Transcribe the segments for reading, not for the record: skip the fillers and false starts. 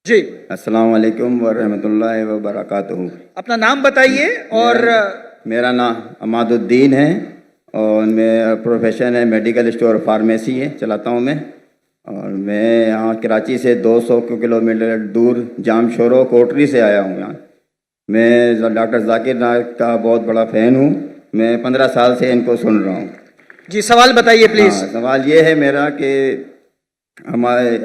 जी, अस्सलाम वालेकुम वरहमतुल्लाहि वबरकातुहू। अपना नाम बताइए और मेरा नाम अमादुद्दीन है और मेरा प्रोफेशन है मेडिकल स्टोर फार्मेसी है चलाता हूँ मैं। और मैं यहाँ कराची से 200 किलोमीटर दूर जामशोरो कोटरी से आया हूँ यहाँ। मैं डॉक्टर जाकिर नायक का बहुत बड़ा फ़ैन हूँ। मैं 15 साल से इनको सुन रहा हूँ। जी सवाल बताइए प्लीज। हाँ, सवाल ये है मेरा कि हमारे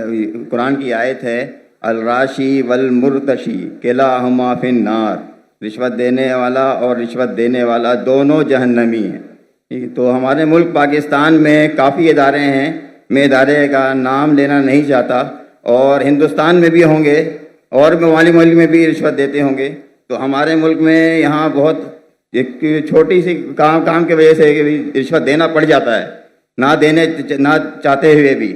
कुरान की आयत है अल-राशी वल मुर्तशी किलाहुमा फिन नार, रिश्वत देने वाला और रिश्वत देने वाला दोनों जहन्नमी हैं। तो हमारे मुल्क पाकिस्तान में काफ़ी इदारे हैं, मैं इदारे का नाम लेना नहीं चाहता, और हिंदुस्तान में भी होंगे और मवाली मुल्क में भी रिश्वत देते होंगे। तो हमारे मुल्क में यहाँ बहुत एक छोटी सी काम की वजह से रिश्वत देना पड़ जाता है, ना चाहते हुए भी।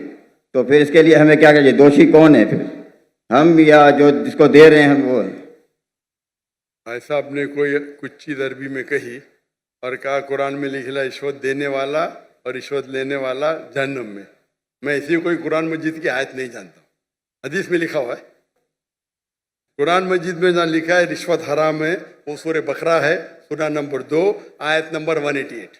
तो फिर इसके लिए हमें क्या करिए? दोषी कौन है फिर, हम या जो जिसको दे रहे हैं वो? भाई साहब ने कोई कुछ चीज़ अरबी में कही और कहा कुरान में लिखा रिश्वत देने वाला और रिश्वत लेने वाला जहन्नम में। मैं इसी कोई कुरान मजीद की आयत नहीं जानता, हदीस में लिखा हुआ है। कुरान मजीद में जहाँ लिखा है रिश्वत हराम है वो सूरह बकरा है, सूरा नंबर 2 आयत नंबर 188।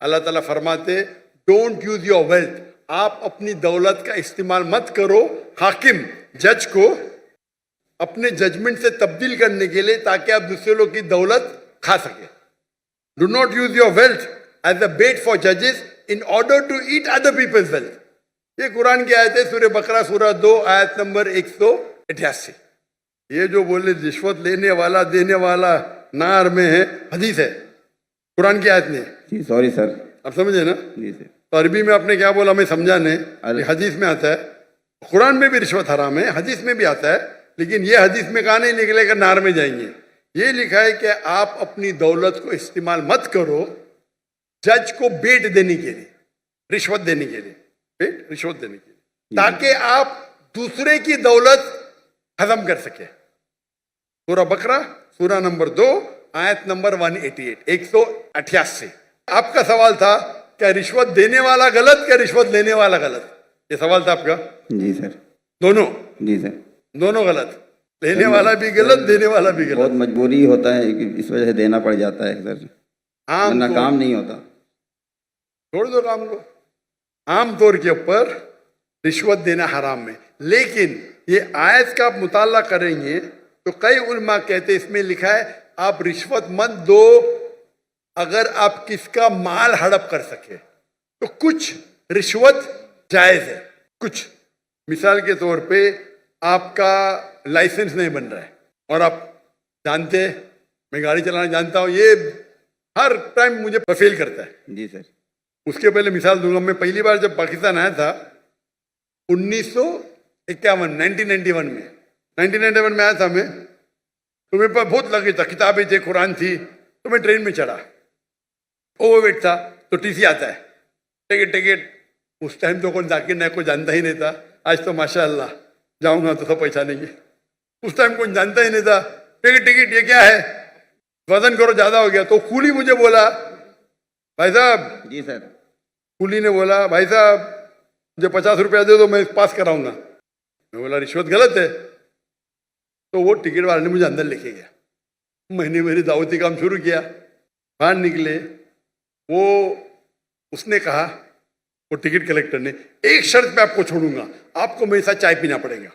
अल्लाह ताला फरमाते डोंट यूज योर वेल्थ, आप अपनी दौलत का इस्तेमाल मत करो हाकिम जज को अपने जजमेंट से तब्दील करने के लिए ताकि आप दूसरे लोग की दौलत खा सके। Do not use your wealth as a bait for जजेस in order to eat other people's wealth. ये कुरान की आयत है, सूरह बकरा सूरा 2 आयत नंबर 188। ये जो बोले रिश्वत लेने वाला देने वाला नार में है, हदीस है, कुरान की आयत नहीं। जी सॉरी सर। आप समझे ना? जी सर। तो अरबी में आपने क्या बोला मैं समझा नहीं। हदीस में आता है, कुरान में भी रिश्वत हराम है, हदीस में भी आता है, लेकिन ये हदीस में कहा नहीं निकलेगा नार में जाएंगे। ये लिखा है कि आप अपनी दौलत को इस्तेमाल मत करो जज को बेट देने के लिए, रिश्वत देने के लिए, बेट रिश्वत देने के लिए, ताकि आप दूसरे की दौलत हजम कर सके। सूरा बकरा सूरा नंबर 2 आयत नंबर 188 188। आपका सवाल था क्या रिश्वत देने वाला गलत क्या रिश्वत लेने वाला गलत? ये सवाल था आपका। जी सर। दोनों? जी सर। दोनों गलत, लेने वाला भी गलत देने वाला भी गलत। बहुत मजबूरी होता है कि इस वजह से देना पड़ जाता है सर, वरना काम नहीं होता। छोड़ दो काम को। आमतौर के ऊपर रिश्वत देना हराम है, लेकिन ये आयत का आप मुताला करेंगे तो कई उलमा कहते हैं इसमें लिखा है आप रिश्वत मत दो अगर आप किसका माल हड़प कर सके। तो कुछ रिश्वत जायज है, कुछ मिसाल के तौर पे आपका लाइसेंस नहीं बन रहा है और आप जानते हैं मैं गाड़ी चलाना जानता हूं, ये हर टाइम मुझे फेल करता है। जी सर। उसके पहले मिसाल दूंगा, मैं पहली बार जब पाकिस्तान आया था 1991 में 1991 में आया था मैं, तो मेरे पास बहुत लगे था, किताबें थी, कुरान थी। तो मैं ट्रेन में चढ़ा, ओवरवेट था, तो टीसी आता है, टिकट। उस टाइम तो कौन जाकिर नायक को जानता ही नहीं था, आज तो माशाअल्लाह जाऊंगा तो सब पहचानेंगे। उस टाइम कौन जानता ही नहीं था, टिकट ये क्या है, वजन करो ज्यादा हो गया। तो कूली मुझे बोला भाई साहब। जी सर। कूली ने बोला भाई साहब मुझे 50 रुपया दे दो मैं पास कराऊंगा। मैं बोला रिश्वत गलत है। तो वो टिकट वाले ने मुझे अंदर लेके गया, मैंने मेरी दावती काम शुरू किया। बाहर निकले, वो उसने कहा, वो टिकट कलेक्टर ने, एक शर्त पे आपको छोड़ूंगा, आपको मेरे साथ चाय पीना पड़ेगा।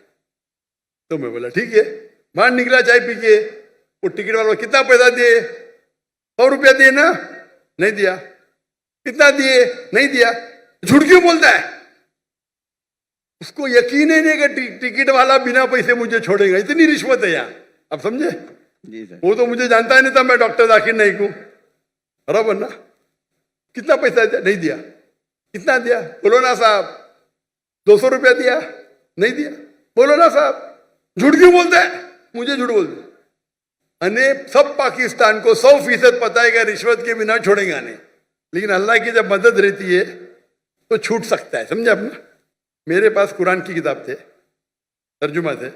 तो मैं बोला ठीक है। बाहर निकला चाय पी के, वो टिकट वाला कितना पैसा दिए? 100 रुपया दिए ना? नहीं दिया। कितना दिए? नहीं दिया। झूठ क्यों बोलता है? उसको यकीन ही नहीं कि टिकट वाला बिना पैसे मुझे छोड़ेगा, इतनी रिश्वत है यहाँ। अब समझे? जी सर। वो तो मुझे जानता ही नहीं था मैं डॉक्टर जाकिर नाइक हूं, बराबर ना? कितना पैसा दिया? नहीं दिया। कितना दिया? बोलो ना साहब। 200 रुपया दिया? नहीं दिया। बोलो ना साहब। झूठ क्यों बोलता है? मुझे झूठ बोलते अने सब पाकिस्तान को 100% पता है कि रिश्वत के बिना छोड़ेगा नहीं, लेकिन अल्लाह की जब मदद रहती है तो छूट सकता है। समझे अपना? मेरे पास कुरान की किताब थे, तर्जुमा थे,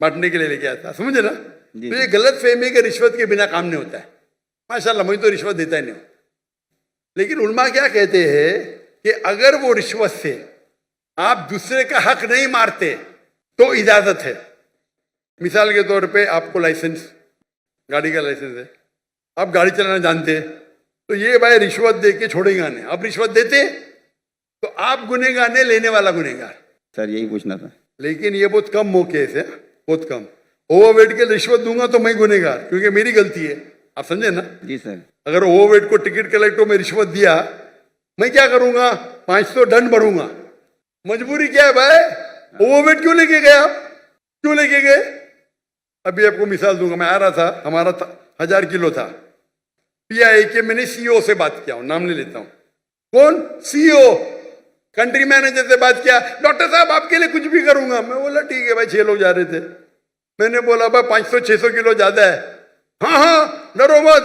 बांटने के लिए लेके आया था, समझे ना? तो ये गलत फहमी कि रिश्वत के बिना काम नहीं होता है। माशाल्लाह मैं तो रिश्वत देता ही नहीं हूं, लेकिन उलमा क्या कहते हैं कि अगर वो रिश्वत से आप दूसरे का हक नहीं मारते तो इजाजत है, मिसाल के तौर पे आपको लाइसेंस, गाड़ी का लाइसेंस है, आप गाड़ी चलाना जानते हैं, तो ये भाई रिश्वत दे के छोड़ेगा नहीं। आप रिश्वत देते तो आप गुनहगार नहीं, लेने वाला गुनहगार। सर यही पूछना था। लेकिन ये बहुत कम मौके से, बहुत कम। ओवरवेट के रिश्वत दूंगा तो मैं गुनहगार, क्योंकि मेरी गलती है। आप समझे ना? जी सर। अगर ओवरवेट को टिकट कलेक्टर में रिश्वत दिया, मैं क्या करूंगा? 500 दंड भरूंगा। मजबूरी क्या है भाई? ओवरवेट क्यों लेके गए आप? क्यों लेके गए? अभी आपको मिसाल दूंगा। मैं आ रहा था, हमारा 1000 किलो था। पीआई के मैंने सीईओ से बात किया, नाम नहीं लेता हूं। कौन? सीईओ, कंट्री मैनेजर से बात किया। डॉक्टर साहब आपके लिए कुछ भी करूंगा। मैं बोला ठीक है भाई, 6 लोग जा रहे थे। मैंने बोला भाई 500-600 किलो ज्यादा है। हाँ हाँ डरो मत,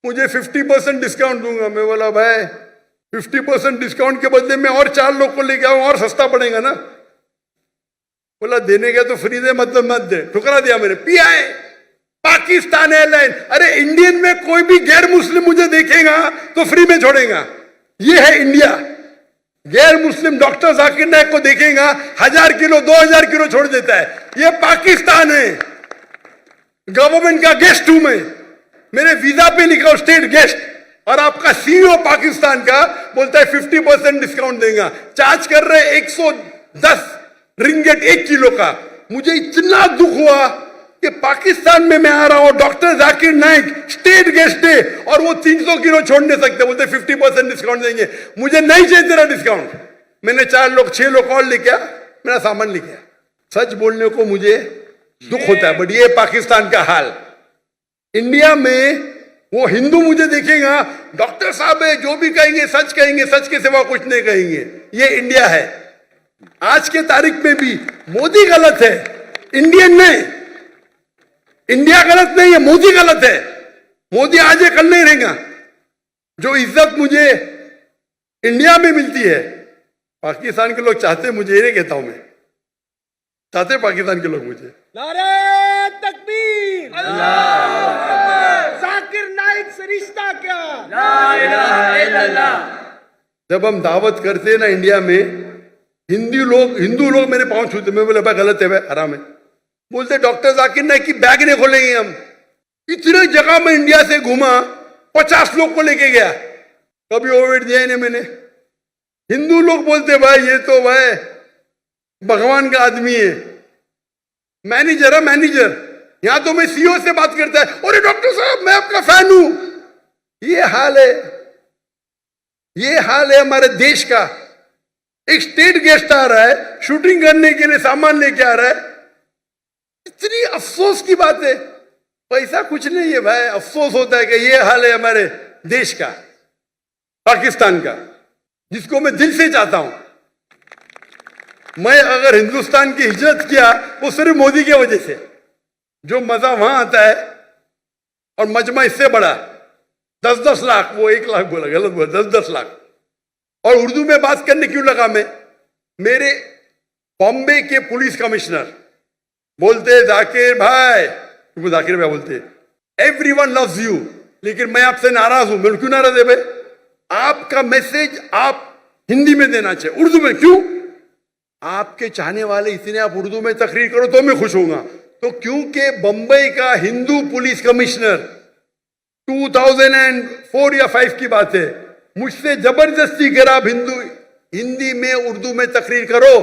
मुझे 50% डिस्काउंट दूंगा। मैं बोला भाई 50% डिस्काउंट के बदले में और 4 लोग को लेके आऊं, और सस्ता पड़ेगा ना। बोला देने का तो फ्री दे, मतलब मत दे। ठुकरा दिया मैंने। पीआई पाकिस्तान एयरलाइन, अरे इंडियन में कोई भी गैर मुस्लिम मुझे देखेगा तो फ्री में छोड़ेगा। ये है इंडिया। गैर मुस्लिम डॉक्टर जाकिर नाइक को देखेगा, 1000 किलो 2000 किलो छोड़ देता है। ये पाकिस्तान है। गवर्नमेंट का गेस्ट हूं मैं, मेरे वीजा पे लिखा स्टेट गेस्ट, और आपका सीईओ पाकिस्तान का बोलता है 50% डिस्काउंट देगा। चार्ज कर रहे 110 रिंगेट 1 किलो का। मुझे इतना दुख हुआ कि पाकिस्तान में मैं आ रहा हूं, doctor Zakir Naik state guest है, और वो 300 किलो छोड़ नहीं सकते, बोलते 50% डिस्काउंट देंगे। मुझे नहीं चाहिए तेरा डिस्काउंट। मैंने 6 लोग और लेके आया, मेरा सामान लेके आया। सच बोलने को मुझे दुख होता है, बट ये पाकिस्तान का हाल। इंडिया में वो हिंदू मुझे देखेगा, डॉक्टर साहब है, जो भी कहेंगे सच कहेंगे, सच के सिवा कुछ नहीं कहेंगे। ये इंडिया है। आज के तारीख में भी मोदी गलत है, इंडियन नहीं। इंडिया गलत नहीं है, मोदी गलत है। मोदी आज है, कल नहीं रहेगा। जो इज्जत मुझे इंडिया में मिलती है, पाकिस्तान के लोग चाहते, मुझे ये कहता हूं मैं, चाहते पाकिस्तान के लोग मुझे। नारे तकबीर, अल्लाह, जाकिर नाइक से रिश्ता क्या? ला इलाहा इल्लल्लाह। जब हम दावत करते हैं ना इंडिया में, हिंदू लोग मेरे पांव छूते। मैं बोला भाई गलत है, भाई हराम है। बोलते डॉक्टर जाकिर नाइक की बैग नहीं खोलेंगे हम। इतने जगह में इंडिया से घूमा, 50 लोग को लेके गया, कभी ओवरवेट दिया ही नहीं मैंने। हिंदू लोग बोलते भाई ये तो भाई भगवान का आदमी है, मैनेजर है मैनेजर। यहां तो मैं सीईओ से बात करता है, अरे डॉक्टर साहब मैं आपका फैन हूं। ये हाल है, ये हाल है हमारे देश का। एक स्टेट गेस्ट आ रहा है, शूटिंग करने के लिए सामान लेके आ रहा है। इतनी अफसोस की बात है। पैसा कुछ नहीं है भाई, अफसोस होता है कि ये हाल है हमारे देश का, पाकिस्तान का, जिसको मैं दिल से चाहता हूं। मैं अगर हिंदुस्तान की हिजरत किया वो सिर्फ मोदी की वजह से। जो मजा वहां आता है, और मजमा इससे बड़ा 10-10 लाख, वो 1 लाख बोला, गलत बोला, 10-10 लाख। और उर्दू में बात करने क्यों लगा मैं? मेरे बॉम्बे के पुलिस कमिश्नर बोलते जाकिर भाई, वो जाकिर भाई बोलते एवरीवन लव्स यू, लेकिन मैं आपसे नाराज हूं। मैं क्यों नाराज है भाई? आपका मैसेज आप हिंदी में देना चाहिए, उर्दू में क्यों? आपके चाहने वाले इतने, आप उर्दू में तकरीर करो तो मैं खुश होऊंगा। तो क्योंकि बंबई का हिंदू पुलिस कमिश्नर 2004 या 5 की बात है, मुझसे जबरदस्ती करा आप हिंदी में उर्दू में तकरीर करो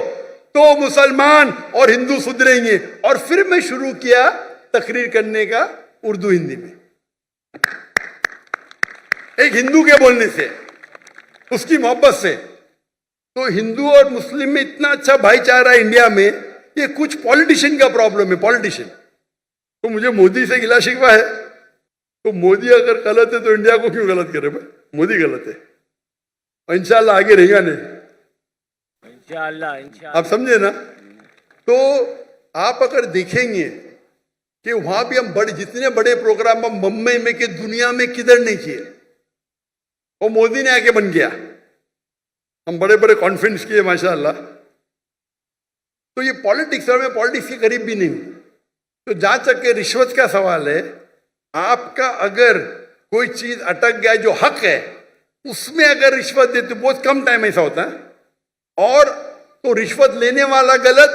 तो मुसलमान और हिंदू सुधरेंगे। और फिर मैं शुरू किया तकरीर करने का उर्दू हिंदी में, एक हिंदू के बोलने से, उसकी मोहब्बत से। तो हिंदू और मुस्लिम में इतना अच्छा भाईचारा है इंडिया में। ये कुछ पॉलिटिशियन का प्रॉब्लम है, पॉलिटिशियन। तो मुझे मोदी से गिला शिकवा है, तो मोदी अगर गलत है तो इंडिया को क्यों गलत करे भाई? मोदी गलत है, और इंशाल्लाह आगे रहेगा नहीं, इंशाल्लाह। आप समझे ना? तो आप अगर देखेंगे कि वहां भी हम जितने बड़े प्रोग्राम हम मुंबई में कि दुनिया में किधर नहीं किए, और मोदी ने आके बन गया। हम बड़े बड़े कॉन्फ्रेंस किए माशाल्लाह। तो ये पॉलिटिक्स, और मैं पॉलिटिक्स के करीब भी नहीं हूं। तो जहां तक के रिश्वत का सवाल है, आपका अगर कोई चीज अटक गया जो हक है, उसमें अगर रिश्वत देते, बहुत कम टाइम ऐसा होता है, और तो रिश्वत लेने वाला गलत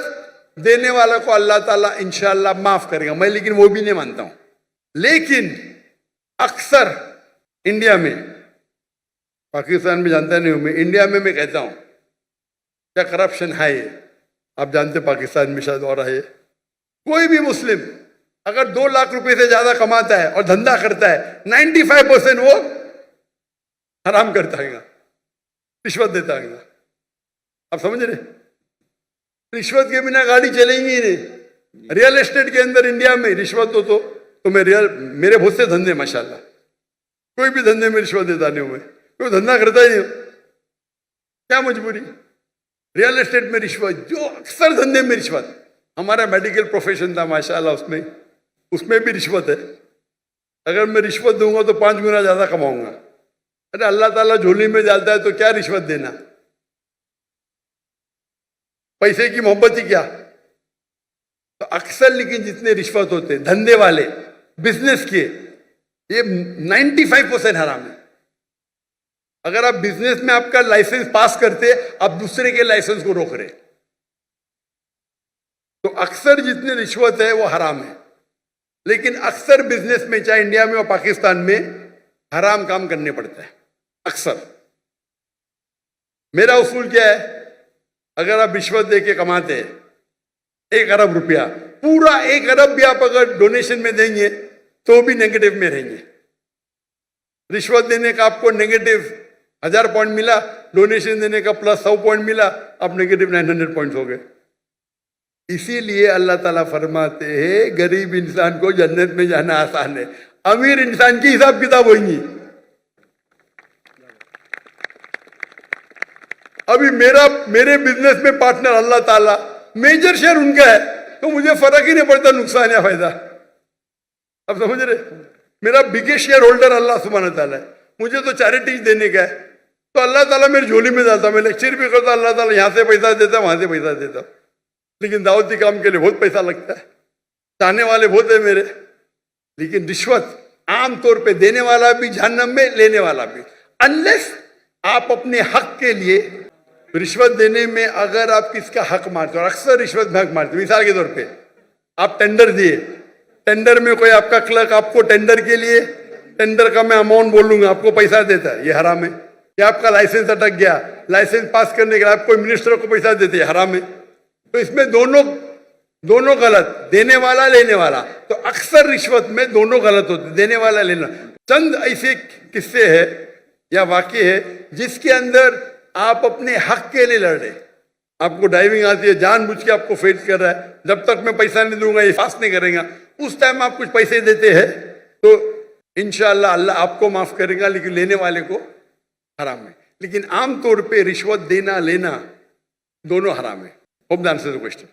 देने वाला को अल्लाह ताला इंशाअल्लाह माफ करेगा, मैं लेकिन वो भी नहीं मानता हूं। लेकिन अक्सर इंडिया में, पाकिस्तान में जानता नहीं हूं मैं, इंडिया में मैं कहता हूं क्या करप्शन है ये। आप जानते पाकिस्तान में शायद और है, कोई भी मुस्लिम अगर 2 लाख रुपए से ज्यादा कमाता है और धंधा करता है, 95% वो हराम करता है, रिश्वत देता है। आप समझ रहे, रिश्वत के बिना गाड़ी चलेंगी ही नहीं। रियल एस्टेट के अंदर इंडिया में रिश्वत हो तो मैं मेरे बहुत से धंधे माशाल्लाह, कोई भी धंधे में रिश्वत देता नहीं हूं मैं, कोई धंधा करता ही नहीं हूं, क्या मजबूरी। रियल एस्टेट में रिश्वत, जो अक्सर धंधे में रिश्वत। हमारा मेडिकल प्रोफेशन था माशाल्लाह, उसमें भी रिश्वत है। अगर मैं रिश्वत दूंगा तो 5 गुना ज्यादा कमाऊंगा। अरे अल्लाह ताला झोली में डालता है तो क्या रिश्वत देना, पैसे की मोहब्बत ही क्या। तो अक्सर लेकिन जितने रिश्वत होते हैं धंधे वाले, बिजनेस के, ये 95% हराम है। अगर आप बिजनेस में आपका लाइसेंस पास करते, आप दूसरे के लाइसेंस को रोक रहे, तो अक्सर जितने रिश्वत है वो हराम है। लेकिन अक्सर बिजनेस में, चाहे इंडिया में और पाकिस्तान में, हराम काम करने पड़ता है अक्सर। मेरा उसूल क्या है, अगर आप रिश्वत देके कमाते हैं 1 अरब रुपया, पूरा 1 अरब भी आप अगर डोनेशन में देंगे तो भी नेगेटिव में रहेंगे। रिश्वत देने का आपको नेगेटिव 1000 पॉइंट मिला, डोनेशन देने का प्लस 100 पॉइंट मिला, आप नेगेटिव 900 पॉइंट हो गए। इसीलिए अल्लाह ताला फरमाते हैं गरीब इंसान को जन्नत में जाना आसान है, अमीर इंसान की हिसाब किताब होगी। अभी मेरे बिजनेस में पार्टनर अल्लाह ताला, मेजर शेयर उनका है, तो मुझे फर्क ही नहीं पड़ता नुकसान या फायदा। अब समझ रहे, मेरा बिगेस्ट शेयर होल्डर अल्लाह सुब्हानहू ताला है, मुझे तो चैरिटीज देने का है, तो अल्लाह ताला मेरी झोली में जाता, मैं लेक्चर भी करता, अल्लाह ताला यहां से पैसा देता, वहां से पैसा देता। लेकिन दावती काम के लिए बहुत पैसा लगता है, चाहने वाले बहुत है मेरे। लेकिन रिश्वत आमतौर पे देने वाला भी जहन्नम में, लेने वाला भी, अनलेस आप अपने हक के लिए रिश्वत देने में अगर आप किसका हक मारते हो, और अक्सर रिश्वत में हक मारते हो। मिसाल के तौर पे आप टेंडर दिए, टेंडर में कोई आपका क्लर्क आपको टेंडर के लिए, टेंडर का मैं अमाउंट बोलूंगा, आपको पैसा देता है, ये हराम है। या आपका लाइसेंस अटक गया, लाइसेंस पास करने के लिए आप कोई मिनिस्टर को पैसा देते हैं, हराम है। तो इसमें दोनों गलत, देने वाला लेने वाला। तो अक्सर रिश्वत में दोनों गलत होते, देने वाला लेना। चंद ऐसे किस्से है या वाकये है जिसके अंदर आप अपने हक के लिए लड़ रहे, आपको ड्राइविंग आती है, जानबूझ के आपको फेल कर रहा है, जब तक मैं पैसा नहीं दूंगा ये पास नहीं करेगा, उस टाइम आप कुछ पैसे देते हैं तो इंशाअल्लाह अल्लाह आपको माफ करेगा, लेकिन लेने वाले को हराम है। लेकिन आमतौर पे रिश्वत देना लेना दोनों हराम है। Hope the answer the question.